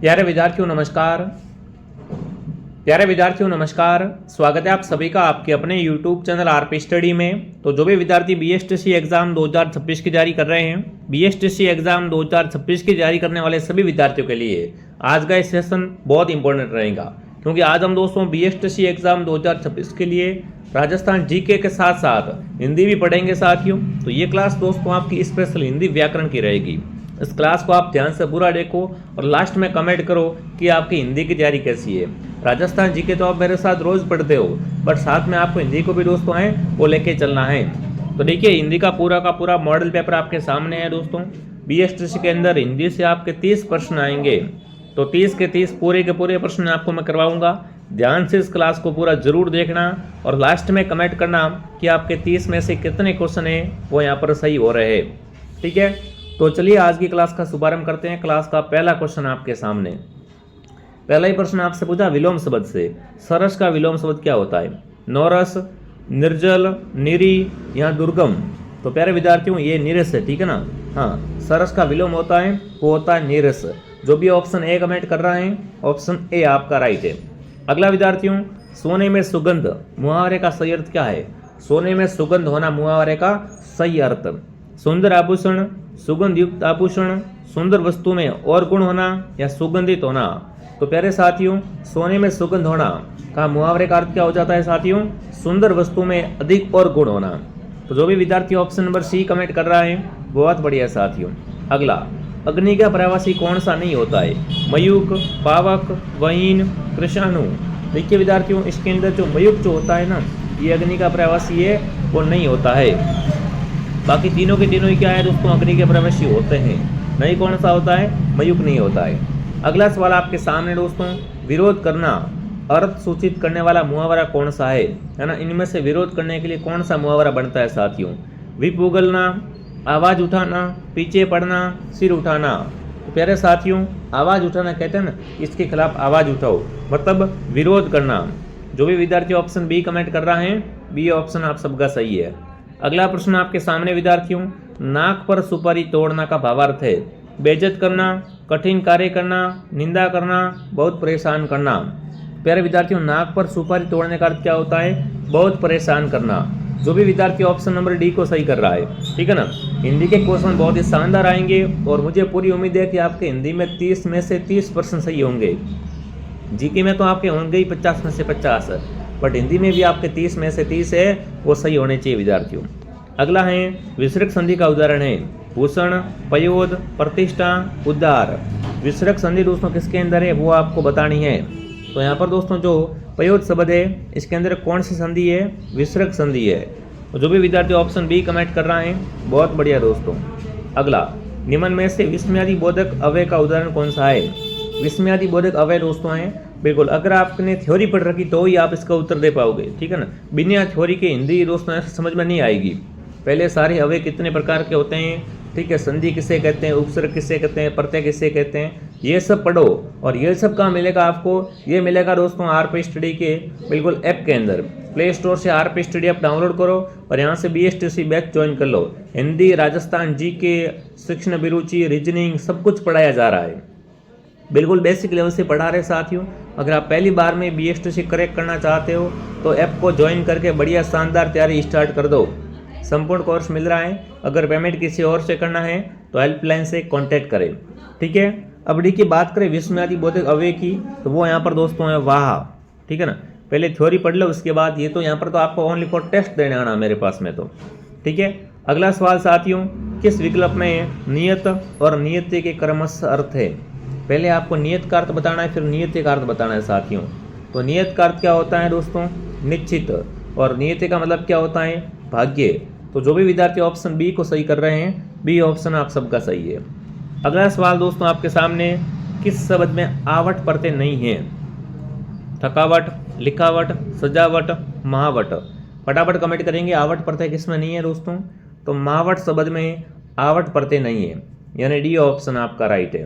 प्यारे विद्यार्थियों नमस्कार। स्वागत है आप सभी का आपके अपने YouTube चैनल आरपी स्टडी में। तो जो भी विद्यार्थी बीएसटीसी एग्जाम 2026 की तैयारी कर रहे हैं, बीएसटीसी एग्जाम 2026 की तैयारी करने वाले सभी विद्यार्थियों के लिए आज का ये सेशन बहुत इंपॉर्टेंट रहेगा, क्योंकि आज हम दोस्तों बीएसटीसी एग्जाम 2026 के लिए राजस्थान जीके के साथ साथ हिंदी भी पढ़ेंगे साथियों। तो ये क्लास दोस्तों आपकी स्पेशल हिंदी व्याकरण की रहेगी। इस क्लास को आप ध्यान से पूरा देखो और लास्ट में कमेंट करो कि आपकी हिंदी की तैयारी कैसी है। राजस्थान जीके तो आप मेरे साथ रोज पढ़ते हो, बट साथ में आपको हिंदी को भी दोस्तों है वो लेके चलना है। तो देखिए, हिंदी का पूरा मॉडल पेपर आपके सामने है दोस्तों। बीएसटीसी के अंदर हिंदी से आपके 30 प्रश्न आएंगे, तो 30 के 30 पूरे के पूरे प्रश्न आपको मैं करवाऊंगा। ध्यान से इस क्लास को पूरा जरूर देखना और लास्ट में कमेंट करना कि आपके 30 में से कितने क्वेश्चन है वो यहाँ पर सही हो रहे हैं। ठीक है, तो चलिए आज की क्लास का शुभारंभ करते हैं। क्लास का पहला क्वेश्चन आपके सामने, पहला ही प्रश्न आपसे पूछा विलोम शब्द से। सरस का विलोम शब्द क्या होता है? नौरस, निर्जल, निरी या दुर्गम। तो प्यारे विद्यार्थियों ये नीरस है, ठीक है ना। हाँ, सरस का विलोम होता है वो होता है नीरस। जो भी ऑप्शन ए कमेंट कर रहा है, ऑप्शन ए आपका राइट है। अगला विद्यार्थियों, सोने में सुगंध मुहावरे का सही अर्थ क्या है? सोने में सुगंध होना मुहावरे का सही अर्थ। सुंदर आभूषण, सुगंध युक्त आभूषण, सुंदर वस्तु में और गुण होना या सुगंधित होना। तो प्यारे साथियों, सोने में सुगंध होना का मुहावरे का अर्थ क्या हो जाता है साथियों? सुंदर वस्तु में अधिक और गुण होना। तो जो भी विद्यार्थी ऑप्शन नंबर सी कमेंट कर रहा है बहुत बढ़िया साथियों। अगला, अग्नि का प्रवासी कौन सा नहीं होता है? मयूख, पावक, वहीन, कृषाणु। देखिए विद्यार्थियों, इसके अंदर जो मयूख जो होता है ना, ये अग्नि का प्रवासी है वो नहीं होता है। बाकी तीनों के तीनों ही क्या है दोस्तों? अग्नि के प्रवासी होते हैं। नहीं कौन सा होता है? मयूख नहीं होता है। अगला सवाल आपके सामने दोस्तों, विरोध करना अर्थ सूचित करने वाला मुहावरा कौन सा है ना। इनमें से विरोध करने के लिए कौन सा मुहावरा बनता है साथियों? विप उगलना, आवाज उठाना, पीछे पड़ना, सिर उठाना। तो प्यारे साथियों, आवाज उठाना कहते हैं ना, इसके खिलाफ आवाज उठाओ, मतलब विरोध करना। जो भी विद्यार्थी ऑप्शन बी कमेंट कर रहा है, बी ऑप्शन आप सबका सही है। अगला प्रश्न आपके सामने विद्यार्थियों, नाक पर सुपारी तोड़ना का भावार्थ है? बेइज्जत करना, कठिन कार्य करना, निंदा करना, बहुत परेशान करना। प्यारे विद्यार्थियों, नाक पर सुपारी तोड़ने का अर्थ क्या होता है? बहुत परेशान करना। जो भी विद्यार्थी ऑप्शन नंबर डी को सही कर रहा है, ठीक है ना। हिंदी के क्वेश्चन बहुत ही शानदार आएंगे और मुझे पूरी उम्मीद है कि आपके हिंदी में 30 में से 30% सही होंगे। जीके में तो आपके होंगे ही 50 में से 50, बट हिंदी में भी आपके 30 में से 30 है वो सही होने चाहिए विद्यार्थियों। अगला है विसर्ग संधि का उदाहरण है? भूषण, पयोद, प्रतिष्ठा, उद्धार। विसर्ग संधि दोस्तों किसके अंदर है वो आपको बतानी है। तो यहाँ पर दोस्तों जो पयोद शब्द है इसके अंदर कौन सी संधि है? विसर्ग संधि है। तो जो भी विद्यार्थी ऑप्शन बी कमेंट कर रहा है बहुत बढ़िया दोस्तों। अगला, निम्न में से विस्मयादि बोधक अव्यय का उदाहरण कौन सा है? विस्मयादि बोधक अव्यय दोस्तों हैं, बिल्कुल अगर आपने थ्योरी पढ़ रखी तो ही आप इसका उत्तर दे पाओगे, ठीक है ना। बिना थ्योरी के हिंदी दोस्तों समझ में नहीं आएगी। पहले सारे अव्यय कितने प्रकार के होते हैं, ठीक है, संधि किसे कहते हैं, उपसर्ग किसे कहते हैं, प्रत्यय किसे कहते हैं, ये सब पढ़ो। और ये सब कहाँ मिलेगा आपको? ये मिलेगा दोस्तों आरपी स्टडी के बिल्कुल ऐप के अंदर। प्ले स्टोर से आरपी स्टडी ऐप डाउनलोड करो और यहाँ से बीएसटीसी बैच ज्वाइन कर लो। हिंदी, राजस्थान जीके, शिक्षण अभिरुचि, रीजनिंग सब कुछ पढ़ाया जा रहा है, बिल्कुल बेसिक लेवल से पढ़ा रहे साथियों। अगर आप पहली बार में बीएसटीसी क्रैक करना चाहते हो तो ऐप को ज्वाइन करके बढ़िया शानदार तैयारी स्टार्ट कर दो। संपूर्ण कोर्स मिल रहा है। अगर पेमेंट किसी और से करना है तो हेल्पलाइन से कांटेक्ट करें, ठीक है। अब डी की बात करें विस्मयादि बोधक अव्यय की, तो वो यहाँ पर दोस्तों है वाह, ठीक है ना। पहले थ्योरी पढ़ लो, उसके बाद ये तो यहाँ पर तो आपको ओनली फॉर टेस्ट देने आना मेरे पास में, तो ठीक है। अगला सवाल साथियों, किस विकल्प में नियत और नियत के क्रमशः अर्थ है? पहले आपको नियत का अर्थ बताना है, फिर नियत का अर्थ बताना है साथियों। तो नियत का अर्थ क्या होता है दोस्तों? निश्चित। और नियत का मतलब क्या होता है? भाग्य। तो जो भी विद्यार्थी ऑप्शन बी को सही कर रहे हैं, बी ऑप्शन आप सबका सही है। अगला सवाल दोस्तों आपके सामने, किस शब्द में आवट प्रत्यय नहीं है? थकावट, लिखावट, सजावट, महावट। फटाफट कमेंट करेंगे आवट प्रत्यय किसमें नहीं है दोस्तों? तो महावट शब्द में आवट प्रत्यय नहीं है, यानी डी ऑप्शन आपका राइट है,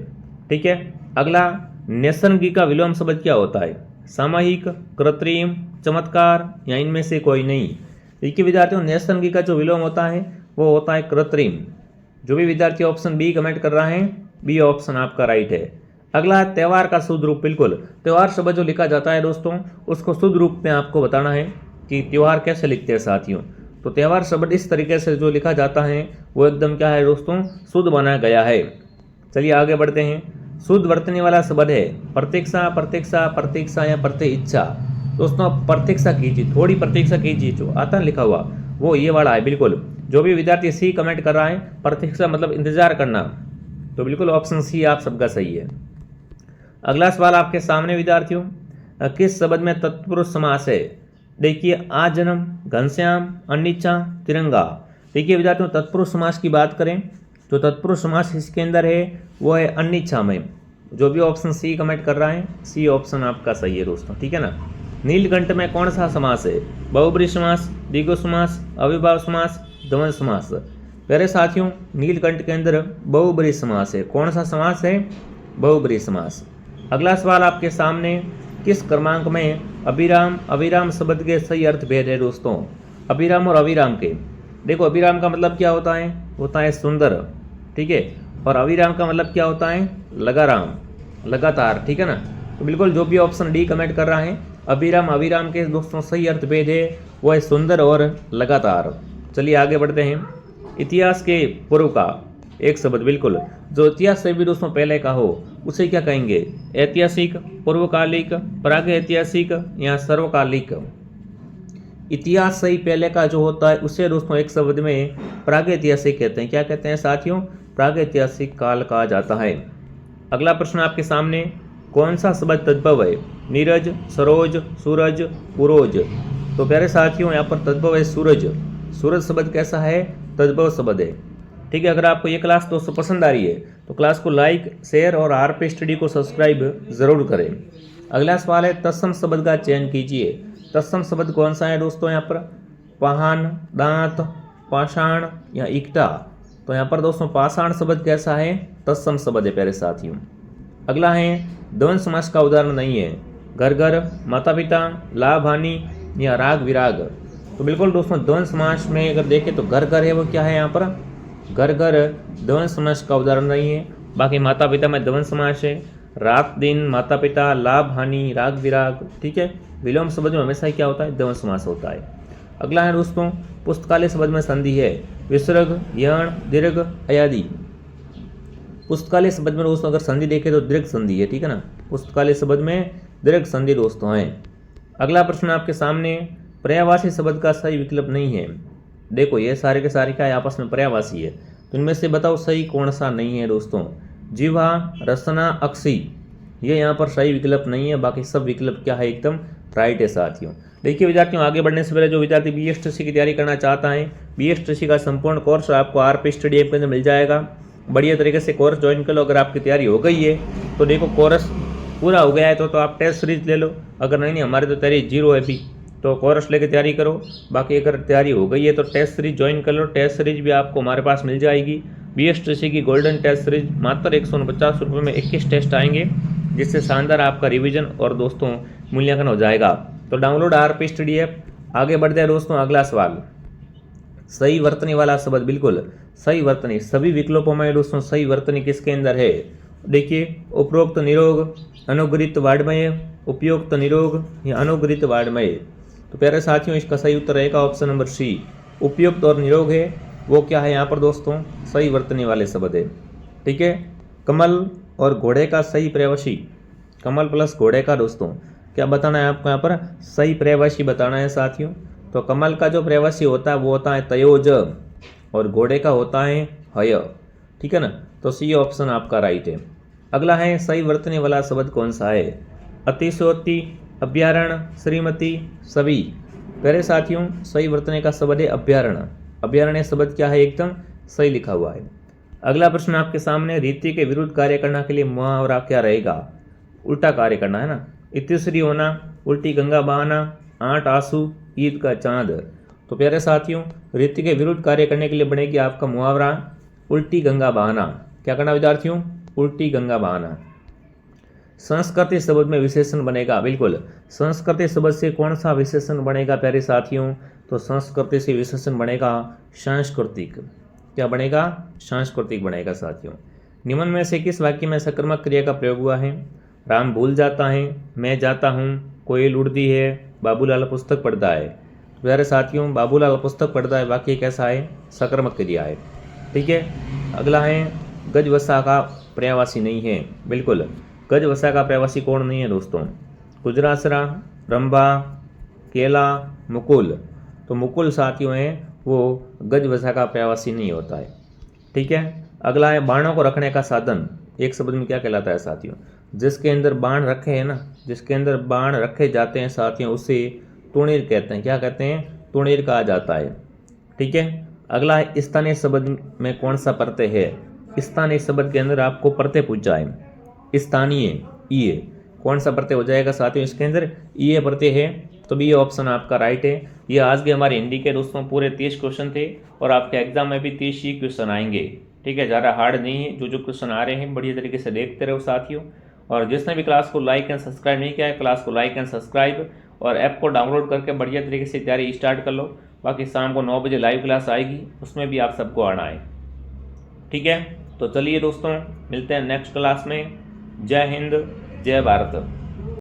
ठीक है। अगला, नैसर्गिक का विलोम शब्द क्या होता है? सामूहिक, कृत्रिम, चमत्कार या इनमें से कोई नहीं। देखिए विद्यार्थियों, नैसर्गिक का जो विलोम होता है वो होता है कृत्रिम। जो भी विद्यार्थी ऑप्शन बी कमेंट कर रहा है, बी ऑप्शन आपका राइट है। अगला है त्यौहार का शुद्ध रूप। बिल्कुल त्यौहार शब्द जो लिखा जाता है दोस्तों उसको शुद्ध रूप में आपको बताना है कि त्यौहार कैसे लिखते हैं साथियों। तो त्यौहार शब्द इस तरीके से जो लिखा जाता है वो एकदम क्या है दोस्तों, शुद्ध बनाया गया है। चलिए आगे बढ़ते हैं। शुद्ध वर्तने वाला शब्द है प्रतीक्षा, प्रतीक्षा, प्रतीक्षा या प्रतीक्षा। दोस्तों प्रतीक्षा कीजिए, थोड़ी प्रतीक्षा कीजिए, जो आता लिखा हुआ वो ये वाला है। बिल्कुल जो भी विद्यार्थी सी कमेंट कर रहा है, प्रतीक्षा मतलब इंतजार करना, तो बिल्कुल ऑप्शन सी आप सबका सही है। अगला सवाल आपके सामने विद्यार्थियों, किस शब्द में तत्पुरुष समास है? देखिए आजन्म, घनश्याम, अनिच्छा, तिरंगा। देखिए विद्यार्थियों तत्पुरुष समास की बात करें जो तत्पुरुष समास इसके अंदर है वो है अनिच्छा में। जो भी ऑप्शन सी कमेंट कर रहा है सी ऑप्शन आपका सही है दोस्तों, ठीक है ना। नीलकंठ में कौन सा समास है? बहुब्रीहि समास, द्विगु समास, अविभाव समास, द्वंद्व समास। प्यारे साथियों नीलकंठ के अंदर बहुब्रीहि समास है। कौन सा समास है? बहुब्रीहि समास। अगला सवाल आपके सामने, किस क्रमांक में अभिराम अविराम शब्द के सही अर्थ भेद है दोस्तों? अभिराम और अविराम के, देखो अभिराम का मतलब क्या होता है सुंदर, ठीक है, और अविराम का मतलब क्या होता है? लगाराम, लगातार, ठीक है ना। तो बिल्कुल जो भी ऑप्शन डी कमेंट कर रहा है अभिराम अविराम के दोस्तों सही अर्थ भेद है वो है सुंदर और लगातार। चलिए आगे बढ़ते हैं। इतिहास के पूर्व का एक शब्द, बिल्कुल जो इतिहास से भी दोस्तों पहले का हो उसे क्या कहेंगे? ऐतिहासिक, पूर्वकालिक, प्रागैतिहासिक या सर्वकालिक। इतिहास से ही पहले का जो होता है उसे दोस्तों एक शब्द में प्रागैतिहासिक कहते हैं। क्या कहते हैं साथियों? प्रागैतिहासिक काल कहा जाता है। अगला प्रश्न आपके सामने, कौन सा शब्द तद्भव है? नीरज, सरोज, सूरज, पुरोज। तो प्यारे साथियों यहाँ पर तद्भव है सूरज। सूरज शब्द कैसा है? तद्भव शब्द है, ठीक है। अगर आपको ये क्लास दोस्तों पसंद आ रही है तो क्लास को लाइक, शेयर और आरपी स्टडी को सब्सक्राइब जरूर करें। अगला सवाल है तत्सम शब्द का चयन कीजिए। तत्सम शब्द कौन सा है दोस्तों? यहाँ पर पाहन, दांत, पाषाण या इकटा। तो यहाँ पर दोस्तों पाषाण शब्द कैसा है? तत्सम शब्द है प्यारे साथियों। अगला है द्वंद्व समास का उदाहरण नहीं है। घर घर, माता पिता, लाभ हानि या राग विराग। तो बिल्कुल दोस्तों द्वंद्व समास में अगर देखें तो घर घर है वो क्या है? यहाँ पर घर घर द्वंद्व समास का उदाहरण नहीं है। बाकी माता पिता में द्वंद्व समास है, रात दिन, माता पिता, लाभ हानि, राग विराग, ठीक है। विलोम शब्द में हमेशा क्या होता है? द्वंद्व समास होता है। अगला है दोस्तों पुस्तकालय शब्द में संधि है विसर्ग, यण, दीर्घ, अयादि। पुस्तकालय शब्द में दोस्तों अगर संधि देखें तो दीर्घ संधि है, ठीक है ना। पुस्तकालय शब्द में दीर्घ संधि दोस्तों है। अगला प्रश्न आपके सामने, पर्यायवाची शब्द का सही विकल्प नहीं है। देखो ये सारे के सारे क्या है? आपस में पर्यायवाची है, तो इनमें से बताओ सही कौन सा नहीं है दोस्तों? जिह्वा, रसना, अक्षी, ये यहाँ पर सही विकल्प नहीं है। बाकी सब विकल्प क्या है? एकदम राइट है साथियों। देखिए विद्यार्थियों आगे बढ़ने से पहले जो विद्यार्थी BSTC की तैयारी करना चाहता है, BSTC का संपूर्ण कोर्स आपको आरपी स्टडी ऐप के अंदर मिल जाएगा। बढ़िया तरीके से कोर्स ज्वाइन कर लो। अगर आपकी तैयारी हो गई है तो देखो कोर्स पूरा हो गया है तो आप टेस्ट सीरीज ले लो। अगर नहीं हमारी तो तैयारी जीरो है अभी, तो कोर्स लेके तैयारी करो। बाकी अगर तैयारी हो गई है तो टेस्ट सीरीज ज्वाइन कर लो। टेस्ट सीरीज भी आपको हमारे पास मिल जाएगी। BSTC की गोल्डन टेस्ट सीरीज मात्र 149 रुपये में 21 टेस्ट आएंगे, जिससे शानदार आपका रिवीजन और दोस्तों मूल्यांकन हो जाएगा। तो डाउनलोड आरपी स्टडी ऐप। आगे बढ़ते हैं दोस्तों। अगला सवाल, सही वर्तनी वाला शब्द। बिल्कुल सही वर्तनी, सभी विकल्पों में दोस्तों सही वर्तनी किसके अंदर है? देखिए उपरोक्त निरोग, अनुग्रहित वाड्मय, उपयुक्त निरोग या अनुग्रहित वाड्मय। तो प्यारे साथियों इसका सही उत्तर रहेगा ऑप्शन नंबर सी, उपयुक्त और निरोग है वो क्या है? यहाँ पर दोस्तों सही वर्तनी वाले शब्द है, ठीक है। कमल और घोड़े का सही पर्यायवाची, कमल प्लस घोड़े का दोस्तों क्या बताना है आपको? यहाँ पर सही पर्यायवाची बताना है साथियों। तो कमल का जो पर्यायवाची होता है वो होता है तयोज और घोड़े का होता है हय, ठीक है ना। तो सी ऑप्शन आपका राइट है। अगला है सही वर्तनी वाला शब्द कौन सा है? अतिशयोक्ति, अभ्यारण, श्रीमती, सभी। प्यारे साथियों सही वर्तनी का शब्द है अभ्यारण। अभ्यारण्य शब्द क्या है? एकदम सही लिखा हुआ है। अगला प्रश्न आपके सामने, रीति के विरुद्ध कार्य करने के लिए मुहावरा क्या रहेगा? उल्टा कार्य करना है ना। इतिश्री होना, उल्टी गंगा बहाना, 8 आंसू, ईद का चांद। तो प्यारे साथियों रीति के विरुद्ध कार्य करने के लिए बनेगी आपका मुहावरा उल्टी गंगा बहाना। क्या करना विद्यार्थियों? उल्टी गंगा बहाना। संस्कृति शब्द में विशेषण बनेगा। बिल्कुल संस्कृति शब्द से कौन सा विशेषण बनेगा प्यारे साथियों? तो संस्कृति से विशेषण बनेगा सांस्कृतिक। क्या बनेगा? सांस्कृतिक बनेगा साथियों। निम्न में से किस वाक्य में सकर्मक क्रिया का प्रयोग हुआ है? राम भूल जाता है, मैं जाता हूँ, कोयल उड़ती है, बाबूलाल पुस्तक पढ़ता है। तो प्यारे साथियों, बाबूलाल पुस्तक पढ़ता है वाक्य कैसा है? सकर्मक क्रिया है। ठीक है। अगला है गजवसा का पर्यायवाची नहीं है। बिल्कुल, गजवसा का पर्यायवाची कौन नहीं है दोस्तों? गुजरासरा, रंभा, केला, मुकुल। तो मुकुल साथियों है वो गजवसा का पर्यायवाची नहीं होता है। ठीक है। अगला है बाणों को रखने का साधन, एक शब्द में क्या कहलाता है साथियों? जिसके अंदर बाण रखे हैं ना, जिसके अंदर बाण रखे जाते हैं साथियों, उसे तुणीर कहते हैं। क्या कहते हैं? तुणीर कहा जाता है। ठीक है। अगला है स्थानीय शब्द में कौन सा प्रत्यय है? स्थानीय शब्द के अंदर आपको प्रत्यय पूछा है। स्थानीय ईय कौन सा प्रत्यय हो जाएगा साथियों? इसके अंदर ईय प्रत्यय है, तो भी ये ऑप्शन आपका राइट है। ये आज के हमारे हिंदी के दोस्तों पूरे 30 क्वेश्चन थे और आपके एग्जाम में भी 30 ही क्वेश्चन आएंगे। ठीक है, ज़्यादा हार्ड नहीं है। जो क्वेश्चन आ रहे हैं बढ़िया तरीके से देखते रहो साथियों। और जिसने भी क्लास को लाइक एंड सब्सक्राइब नहीं किया है, क्लास को लाइक एंड सब्सक्राइब और ऐप को डाउनलोड करके बढ़िया तरीके से तैयारी स्टार्ट कर लो। बाकी शाम को 9 बजे लाइव क्लास आएगी, उसमें भी आप सबको आना है। ठीक है, तो चलिए दोस्तों, मिलते हैं नेक्स्ट क्लास में। जय हिंद, जय भारत।